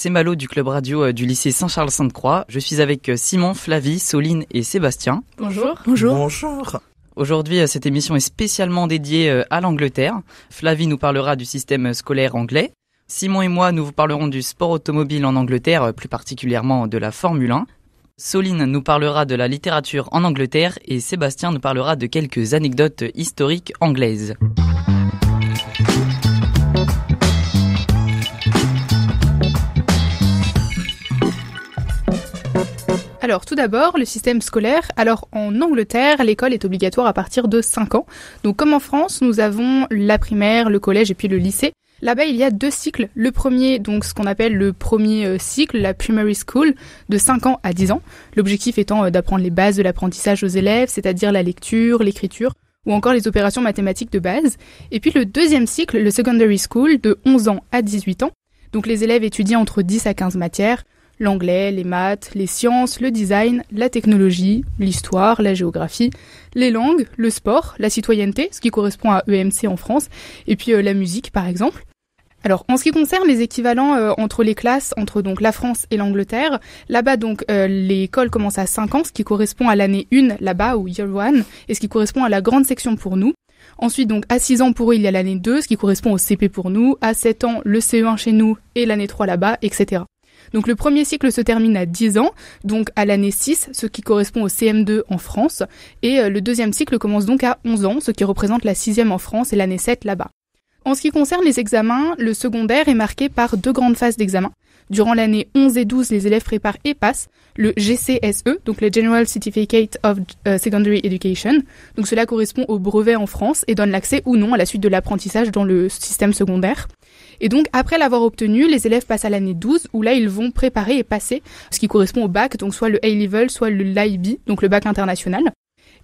c'est Malo du club radio du lycée Saint-Charles-Sainte-Croix. Je suis avec Simon, Flavie, Soline et Sébastien. Bonjour. Bonjour. Aujourd'hui, cette émission est spécialement dédiée à l'Angleterre. Flavie nous parlera du système scolaire anglais. Simon et moi, nous vous parlerons du sport automobile en Angleterre, plus particulièrement de la Formule 1. Soline nous parlera de la littérature en Angleterre et Sébastien nous parlera de quelques anecdotes historiques anglaises. Alors tout d'abord, le système scolaire. Alors en Angleterre, l'école est obligatoire à partir de 5 ans. Donc comme en France, nous avons la primaire, le collège et puis le lycée. Là-bas, il y a 2 cycles. Le premier, donc ce qu'on appelle le premier cycle, la primary school, de 5 ans à 10 ans. L'objectif étant d'apprendre les bases de l'apprentissage aux élèves, c'est-à-dire la lecture, l'écriture ou encore les opérations mathématiques de base. Et puis le deuxième cycle, le secondary school, de 11 ans à 18 ans. Donc les élèves étudient entre 10 à 15 matières. L'anglais, les maths, les sciences, le design, la technologie, l'histoire, la géographie, les langues, le sport, la citoyenneté, ce qui correspond à EMC en France, et puis la musique par exemple. Alors en ce qui concerne les équivalents entre les classes, entre donc la France et l'Angleterre, là-bas donc l'école commence à 5 ans, ce qui correspond à l'année 1 là-bas, ou year 1, et ce qui correspond à la grande section pour nous. Ensuite, donc, à 6 ans pour eux, il y a l'année 2, ce qui correspond au CP pour nous. À 7 ans, le CE1 chez nous et l'année 3 là-bas, etc. Donc le premier cycle se termine à 10 ans, donc à l'année 6, ce qui correspond au CM2 en France, et le deuxième cycle commence donc à 11 ans, ce qui représente la 6e en France et l'année 7 là-bas. En ce qui concerne les examens, le secondaire est marqué par 2 grandes phases d'examen. Durant l'année 11 et 12, les élèves préparent et passent le GCSE, donc le General Certificate of Secondary Education. Donc cela correspond au brevet en France et donne l'accès ou non à la suite de l'apprentissage dans le système secondaire. Et donc, après l'avoir obtenu, les élèves passent à l'année 12, où là, ils vont préparer et passer ce qui correspond au bac, donc soit le A-Level, soit le l'IB, donc le bac international.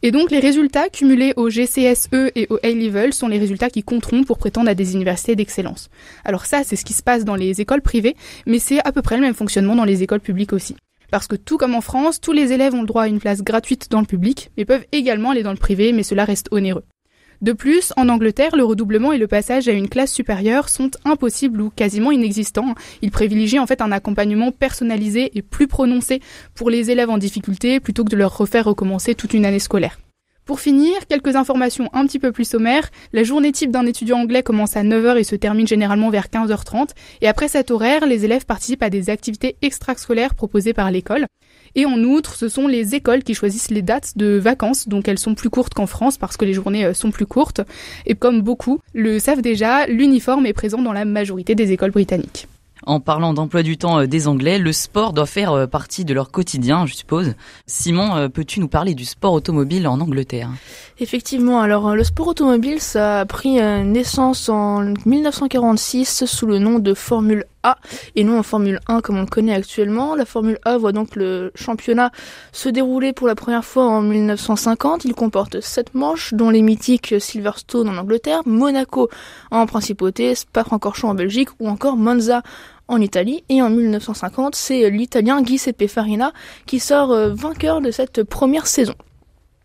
Et donc, les résultats cumulés au GCSE et au A-Level sont les résultats qui compteront pour prétendre à des universités d'excellence. Alors ça, c'est ce qui se passe dans les écoles privées, mais c'est à peu près le même fonctionnement dans les écoles publiques aussi. Parce que tout comme en France, tous les élèves ont le droit à une place gratuite dans le public, mais peuvent également aller dans le privé, mais cela reste onéreux. De plus, en Angleterre, le redoublement et le passage à une classe supérieure sont impossibles ou quasiment inexistants. Ils privilégient en fait un accompagnement personnalisé et plus prononcé pour les élèves en difficulté plutôt que de leur refaire recommencer toute une année scolaire. Pour finir, quelques informations un petit peu plus sommaires. La journée type d'un étudiant anglais commence à 9h et se termine généralement vers 15h30. Et après cet horaire, les élèves participent à des activités extrascolaires proposées par l'école. Et en outre, ce sont les écoles qui choisissent les dates de vacances, donc elles sont plus courtes qu'en France parce que les journées sont plus courtes. Et comme beaucoup le savent déjà, l'uniforme est présent dans la majorité des écoles britanniques. En parlant d'emploi du temps des Anglais, le sport doit faire partie de leur quotidien, je suppose. Simon, peux-tu nous parler du sport automobile en Angleterre ? Effectivement, alors le sport automobile, ça a pris naissance en 1946 sous le nom de Formule A et non en Formule 1 comme on le connaît actuellement. La Formule A voit donc le championnat se dérouler pour la première fois en 1950. Il comporte 7 manches, dont les mythiques Silverstone en Angleterre, Monaco en Principauté, Spa-Francorchamps en Belgique ou encore Monza en Italie. Et en 1950, c'est l'Italien Giuseppe Farina qui sort vainqueur de cette première saison.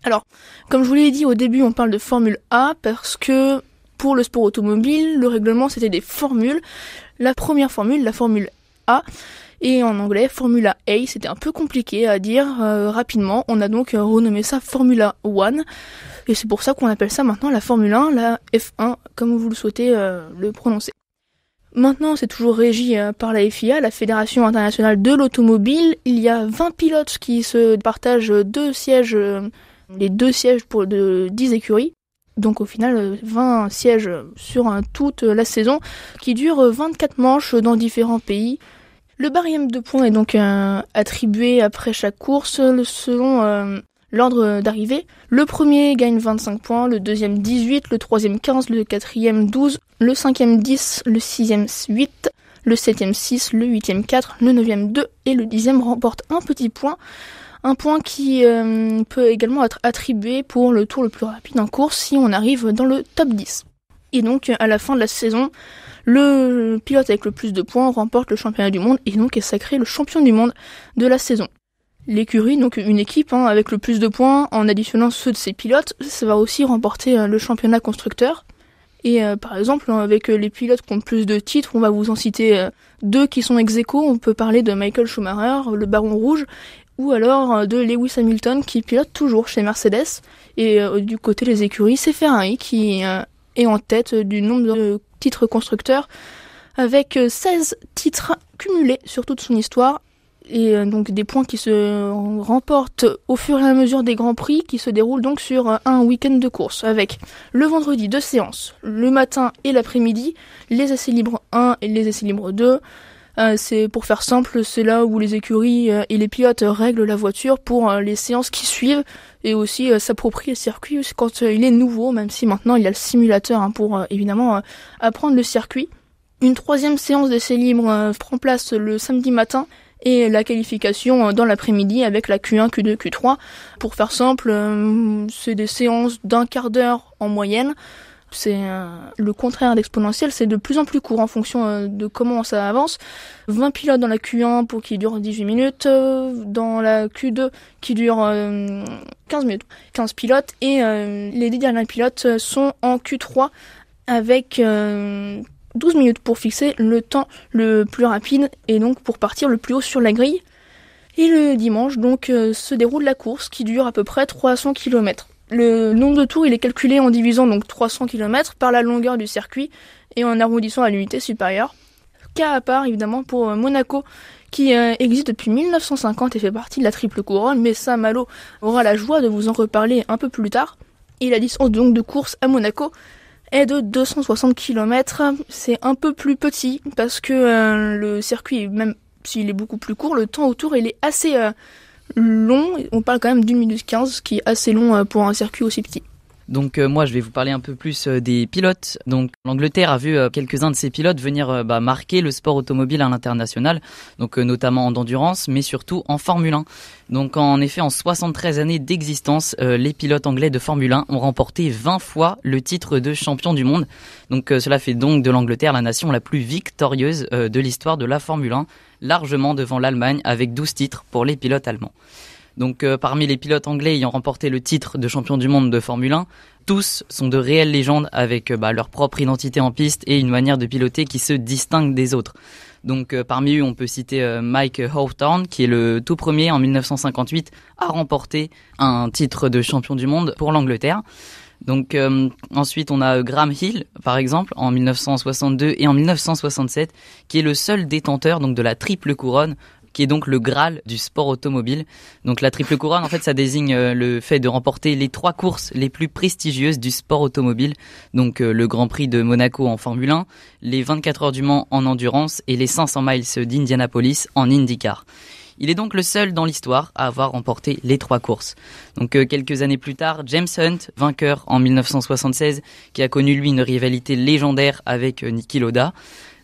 Alors, comme je vous l'ai dit au début, on parle de Formule A parce que pour le sport automobile, le règlement c'était des formules. La première formule, la Formule A, et en anglais, Formula A, c'était un peu compliqué à dire rapidement. On a donc renommé ça Formula One, et c'est pour ça qu'on appelle ça maintenant la Formule 1, la F1, comme vous le souhaitez le prononcer. Maintenant, c'est toujours régi par la FIA, la Fédération internationale de l'automobile. Il y a 20 pilotes qui se partagent 2 sièges, les 2 sièges pour de 10 écuries. Donc au final, 20 sièges sur toute la saison qui dure 24 manches dans différents pays. Le barème de points est donc attribué après chaque course selon l'ordre d'arrivée. Le premier gagne 25 points, le deuxième 18, le troisième 15, le quatrième 12, le cinquième 10, le sixième 8, le septième 6, le huitième 4, le neuvième 2 et le 10e remporte un petit point. Un point qui peut également être attribué pour le tour le plus rapide en course si on arrive dans le top 10. Et donc, à la fin de la saison, le pilote avec le plus de points remporte le championnat du monde et donc est sacré le champion du monde de la saison. L'écurie, donc une équipe avec le plus de points, en additionnant ceux de ses pilotes, ça va aussi remporter le championnat constructeur. Et par exemple, avec les pilotes qui ont plus de titres, on va vous en citer 2 qui sont ex-aequo. On peut parler de Michael Schumacher, le Baron Rouge, ou alors de Lewis Hamilton qui pilote toujours chez Mercedes. Et du côté des écuries, c'est Ferrari qui est en tête du nombre de titres constructeurs, avec 16 titres cumulés sur toute son histoire. Et donc des points qui se remportent au fur et à mesure des grands prix qui se déroulent donc sur un week-end de course, avec le vendredi 2 séances, le matin et l'après-midi, les essais libres 1 et les essais libres 2. C'est pour faire simple, c'est là où les écuries et les pilotes règlent la voiture pour les séances qui suivent, et aussi s'approprient le circuit quand il est nouveau, même si maintenant il y a le simulateur pour évidemment apprendre le circuit. Une 3e séance d'essais libres prend place le samedi matin, et la qualification dans l'après-midi avec la Q1, Q2, Q3. Pour faire simple, c'est des séances d'1 quart d'heure en moyenne. C'est le contraire d'exponentiel, c'est de plus en plus court en fonction de comment ça avance. 20 pilotes dans la Q1 pour qui dure 18 minutes, dans la Q2 qui dure 15 minutes, 15 pilotes, et les 10 derniers pilotes sont en Q3 avec 12 minutes pour fixer le temps le plus rapide et donc pour partir le plus haut sur la grille. Et le dimanche donc se déroule la course qui dure à peu près 300 km. Le nombre de tours il est calculé en divisant donc 300 km par la longueur du circuit et en arrondissant à l'unité supérieure. Cas à part évidemment pour Monaco qui existe depuis 1950 et fait partie de la triple couronne, mais ça Malo aura la joie de vous en reparler un peu plus tard. Et la distance donc de course à Monaco est de 260 km. C'est un peu plus petit parce que le circuit, même s'il est beaucoup plus court, le temps autour il est assez long. On parle quand même d'1 minute 15, ce qui est assez long pour un circuit aussi petit. Donc moi je vais vous parler un peu plus des pilotes. Donc l'Angleterre a vu quelques-uns de ces pilotes venir marquer le sport automobile à l'international, donc notamment en endurance, mais surtout en Formule 1. Donc en effet, en 73 années d'existence, les pilotes anglais de Formule 1 ont remporté 20 fois le titre de champion du monde. Donc cela fait donc de l'Angleterre la nation la plus victorieuse de l'histoire de la Formule 1, largement devant l'Allemagne avec 12 titres pour les pilotes allemands. Donc parmi les pilotes anglais ayant remporté le titre de champion du monde de Formule 1, tous sont de réelles légendes avec leur propre identité en piste et une manière de piloter qui se distingue des autres. Donc parmi eux, on peut citer Mike Hawthorne, qui est le tout premier en 1958 à remporter un titre de champion du monde pour l'Angleterre. Donc ensuite, on a Graham Hill, par exemple, en 1962 et en 1967, qui est le seul détenteur donc de la triple couronne, qui est donc le Graal du sport automobile. Donc la triple couronne, en fait, ça désigne le fait de remporter les 3 courses les plus prestigieuses du sport automobile. Donc le Grand Prix de Monaco en Formule 1, les 24 heures du Mans en endurance et les 500 miles d'Indianapolis en IndyCar. Il est donc le seul dans l'histoire à avoir remporté les 3 courses. Donc quelques années plus tard, James Hunt, vainqueur en 1976, qui a connu lui une rivalité légendaire avec Niki Lauda.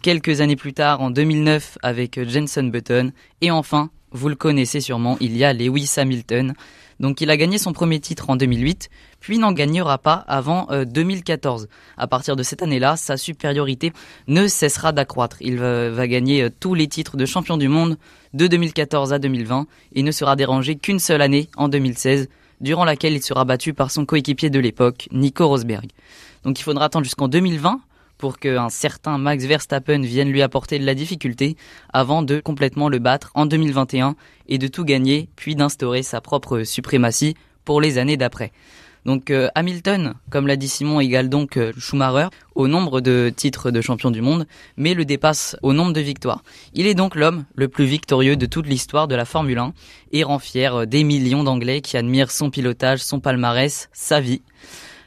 Quelques années plus tard, en 2009, avec Jenson Button. Et enfin, vous le connaissez sûrement, il y a Lewis Hamilton. Donc il a gagné son premier titre en 2008, puis n'en gagnera pas avant 2014. À partir de cette année-là, sa supériorité ne cessera d'accroître. Il va gagner tous les titres de champion du monde de 2014 à 2020 et ne sera dérangé qu'une seule année, en 2016, durant laquelle il sera battu par son coéquipier de l'époque, Nico Rosberg. Donc il faudra attendre jusqu'en 2020 pour qu'un certain Max Verstappen vienne lui apporter de la difficulté avant de complètement le battre en 2021 et de tout gagner, puis d'instaurer sa propre suprématie pour les années d'après. Donc Hamilton, comme l'a dit Simon, égale donc Schumacher au nombre de titres de champion du monde, mais le dépasse au nombre de victoires. Il est donc l'homme le plus victorieux de toute l'histoire de la Formule 1 et rend fier des millions d'Anglais qui admirent son pilotage, son palmarès, sa vie.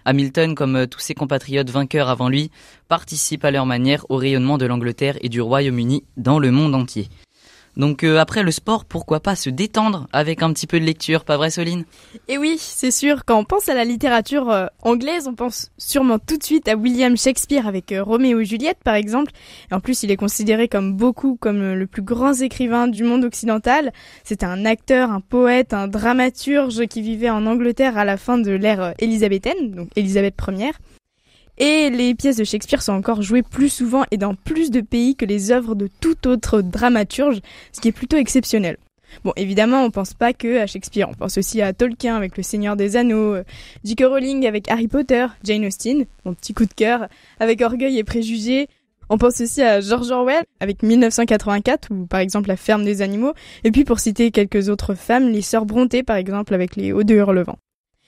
Hamilton, comme tous ses compatriotes vainqueurs avant lui, participe à leur manière au rayonnement de l'Angleterre et du Royaume-Uni dans le monde entier. Donc après le sport, pourquoi pas se détendre avec un petit peu de lecture, pas vrai Soline ? Et oui, c'est sûr, quand on pense à la littérature anglaise, on pense sûrement tout de suite à William Shakespeare avec Roméo et Juliette par exemple. Et en plus, il est considéré comme le plus grand écrivain du monde occidental. C'était un acteur, un poète, un dramaturge qui vivait en Angleterre à la fin de l'ère élisabéthaine, donc Élisabeth Ier. Et les pièces de Shakespeare sont encore jouées plus souvent et dans plus de pays que les œuvres de tout autre dramaturge, ce qui est plutôt exceptionnel. Bon, évidemment, on pense pas que à Shakespeare, on pense aussi à Tolkien avec Le Seigneur des Anneaux, J.K. Rowling avec Harry Potter, Jane Austen, mon petit coup de cœur, avec Orgueil et Préjugés. On pense aussi à George Orwell avec 1984 ou par exemple La Ferme des Animaux. Et puis pour citer quelques autres femmes, les Sœurs Brontë par exemple avec Les Hauts de Hurlevent.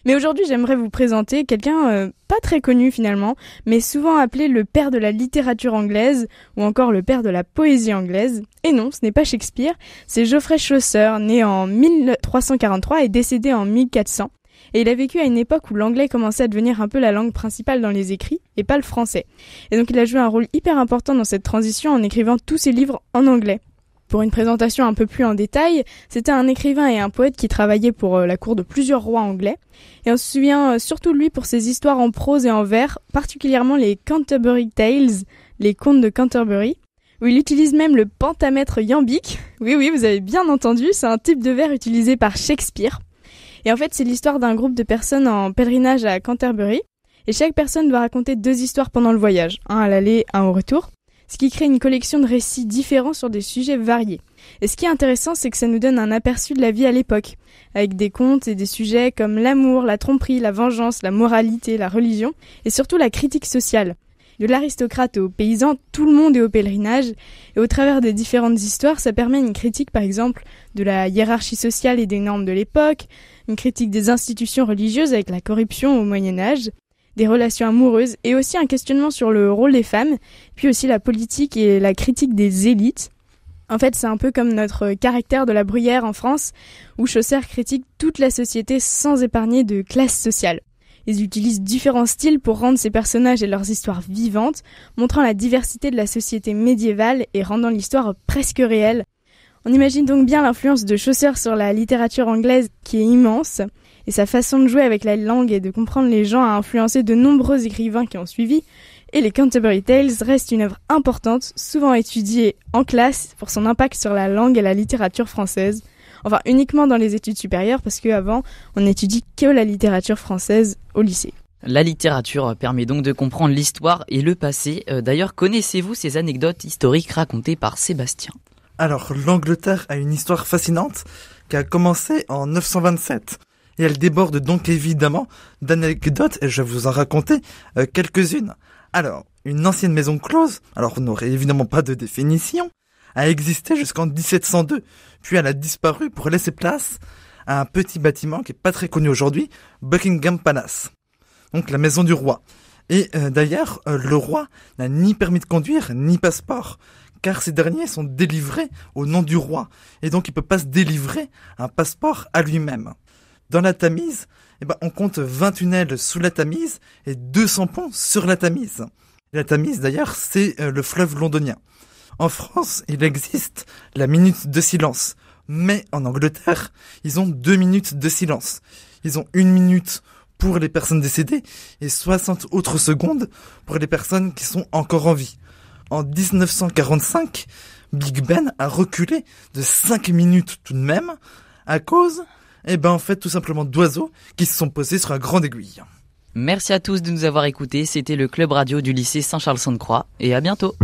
Mais aujourd'hui, j'aimerais vous présenter quelqu'un pas très connu finalement, mais souvent appelé le père de la littérature anglaise ou encore le père de la poésie anglaise. Et non, ce n'est pas Shakespeare, c'est Geoffrey Chaucer, né en 1343 et décédé en 1400. Et il a vécu à une époque où l'anglais commençait à devenir un peu la langue principale dans les écrits et pas le français. Et donc il a joué un rôle hyper important dans cette transition en écrivant tous ses livres en anglais. Pour une présentation un peu plus en détail, c'était un écrivain et un poète qui travaillait pour la cour de plusieurs rois anglais. Et on se souvient surtout de lui pour ses histoires en prose et en vers, particulièrement les Canterbury Tales, les contes de Canterbury, où il utilise même le pentamètre iambique. Oui, vous avez bien entendu, c'est un type de vers utilisé par Shakespeare. Et en fait, c'est l'histoire d'un groupe de personnes en pèlerinage à Canterbury. Et chaque personne doit raconter 2 histoires pendant le voyage, un à l'aller, un au retour. Ce qui crée une collection de récits différents sur des sujets variés. Et ce qui est intéressant, c'est que ça nous donne un aperçu de la vie à l'époque, avec des contes et des sujets comme l'amour, la tromperie, la vengeance, la moralité, la religion, et surtout la critique sociale. De l'aristocrate aux paysans, tout le monde est au pèlerinage, et au travers des différentes histoires, ça permet une critique par exemple de la hiérarchie sociale et des normes de l'époque, une critique des institutions religieuses avec la corruption au Moyen-Âge, des relations amoureuses et aussi un questionnement sur le rôle des femmes, puis aussi la politique et la critique des élites. En fait, c'est un peu comme notre caractère de la Bruyère en France, où Chaucer critique toute la société sans épargner de classe sociale. Ils utilisent différents styles pour rendre ces personnages et leurs histoires vivantes, montrant la diversité de la société médiévale et rendant l'histoire presque réelle. On imagine donc bien l'influence de Chaucer sur la littérature anglaise qui est immense, et sa façon de jouer avec la langue et de comprendre les gens a influencé de nombreux écrivains qui ont suivi, et les Canterbury Tales restent une œuvre importante, souvent étudiée en classe pour son impact sur la langue et la littérature française. Enfin, uniquement dans les études supérieures, parce qu'avant, on n'étudie que la littérature française au lycée. La littérature permet donc de comprendre l'histoire et le passé. D'ailleurs, connaissez-vous ces anecdotes historiques racontées par Sébastien ? Alors, l'Angleterre a une histoire fascinante qui a commencé en 927. Et elle déborde donc évidemment d'anecdotes, et je vais vous en raconter quelques-unes. Alors, une ancienne maison close, alors on n'aurait évidemment pas de définition, a existé jusqu'en 1702, puis elle a disparu pour laisser place à un petit bâtiment qui est pas très connu aujourd'hui, Buckingham Palace, donc la maison du roi. Et d'ailleurs, le roi n'a ni permis de conduire, ni passeport, car ces derniers sont délivrés au nom du roi, et donc il peut pas se délivrer un passeport à lui-même. Dans la Tamise, on compte 20 tunnels sous la Tamise et 200 ponts sur la Tamise. La Tamise, d'ailleurs, c'est le fleuve londonien. En France, il existe la minute de silence. Mais en Angleterre, ils ont 2 minutes de silence. Ils ont 1 minute pour les personnes décédées et 60 autres secondes pour les personnes qui sont encore en vie. En 1945, Big Ben a reculé de 5 minutes tout de même à cause... en fait, tout simplement d'oiseaux qui se sont posés sur un grand aiguille. Merci à tous de nous avoir écoutés, c'était le Club Radio du lycée Saint-Charles-Sainte-Croix, et à bientôt.